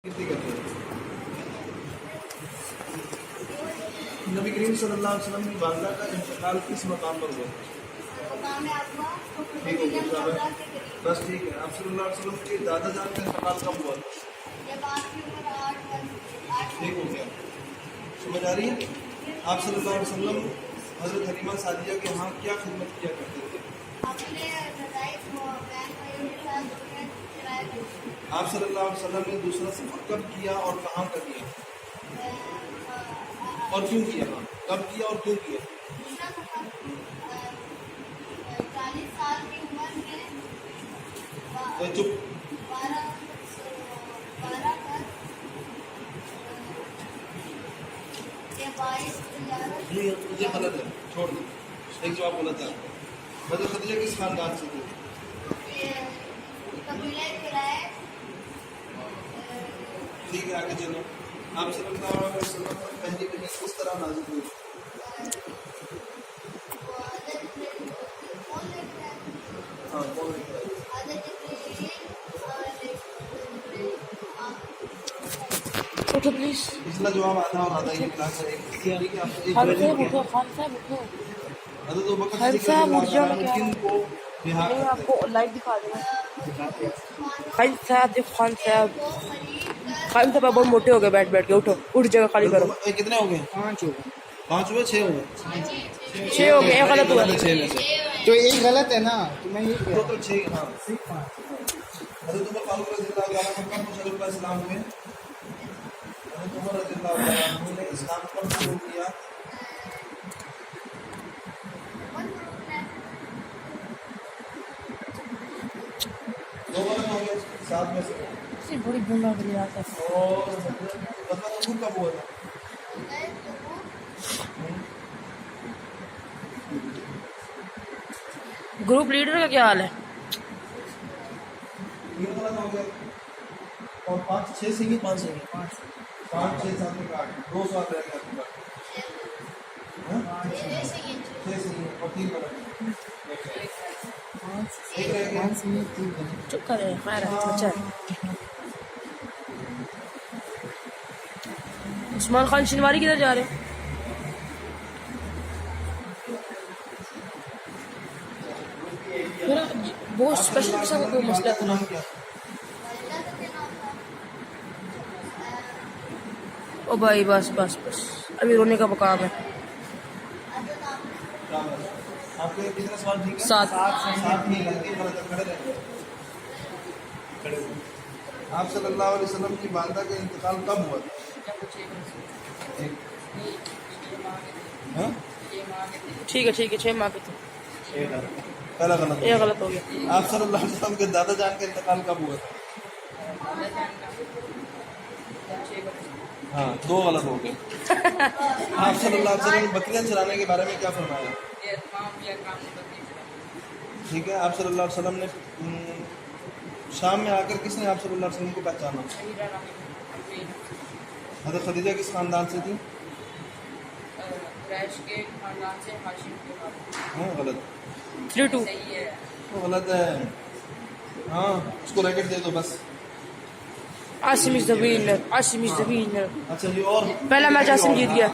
कितनी करते हैं नबी करीम सल्लल्लाहु अलैहि वसल्लम की वालदा का इंतकाल किस मकाम पर हुआ? ठीक हो गया, बस ठीक है। आप सल्लल्लाहु अलैहि वसल्लम के दादा जान का इंतकाल कब हुआ? ठीक हो गया, समझ आ रही है? आप सल्लल्लाहु अलैहि वसल्लम हजरत हलीमा सादिया के यहाँ क्या खिदमत किया करते थे? आप सल्लल्लाहु अलैहि वसल्लम ने दूसरा सफर कब किया और कहाँ का किया और क्यों किया? कब किया और क्यों किया? 40 साल की उम्र में चुप 12 मुझे गलत है, छोड़ दो। एक जवाब गलत है। हज़रत खदीजा किस खानदान से थी? ठीक है, आगे चलो। आप सल्लल्लाहु अलैहि वसल्लम पर पहली वही किस तरह नाज़िल हुई? हाँ, कौन लिख रहा है? उठो प्लीज। पिछला जवाब आधा और आधा ये क्लास है। ठीक है, आप एक खान जवाब साहब लिखिए। उठो, खान साहब उठो। हज़रत अबू बकर खान सिद्दीक़ साहब उठ जाओ, रज़ियल्लाहु क्या अन्हु को रिहा नहीं, करते आपको लाइव दिखा देना। खान साहब देखो, खान साहब बहुत मोटे हो गए बैठ बैठ के। उठो, उठ जगह खाली करो। कितने हो गए? 5 हो गए। 5 हुए? 6 हुए? 6 हो गए, एक गलत हुआ। 6 में से तो एक गलत है ना, तो मैं ये टोटल 6। हाँ, हज़रत उमर फारूक रज़ियल्लाहु अन्हु को कब मुसलमान पर इस्लाम हुए? हज़रत उमर रज़ियल्लाहु अन्हु ने इस्लाम कब शुरू किया? दो गलत हो गए 7 में से। बड़ी बुला बड़ी आता है। और मतलब कब हुआ था? ग्रुप लीडर का क्या हाल है? 3 गलत हो गए और 5 6 से ही 5 से 5 6 7 में 8 2 सवाल रह गया आपका। 6 से और 3 गलत। एक रह गया। चुप करे, खैर है, अच्छा है। उस्मान खान शिनवारी किधर जा रहे हैं? मेरा बहुत स्पेशल किस्म का कोई मसला था ना। ओ भाई बस बस बस, अभी रोने का मकाम है। आपके कितने सवाल ठीक है? 7 नहीं लगती, गलत खड़े रहेंगे। आप सल्लल्लाहु अलैहि वसल्लम की वालदा का इंतकाल कब हुआ था? हाँ? ठीक है 6 माह के थे। पहला गलत। ये गलत हो गया। आप सल्लल्लाहु अलैहि वसल्लम के दादा जान का इंतकाल कब हुआ था? हाँ, 2 गलत हो गए। आप सल्लल्लाहु अलैहि वसल्लम ने बकरियां चराने के बारे में क्या फरमाया? ठीक है, आप सल्लल्लाहु अलैहि वसल्लम ने शाम में आकर किसने आप सल्लल्लाहु अलैहि वसल्लम को पहचाना? हज़रत खदीजा किस खानदान से थी? हाँ, गलत। 3-2 वो गलत है। हाँ, उसको रैकेट दे दो बस। Asim is the winner, Asim is the winner. अच्छा जी, और पहला मैच आसिम जीत गया।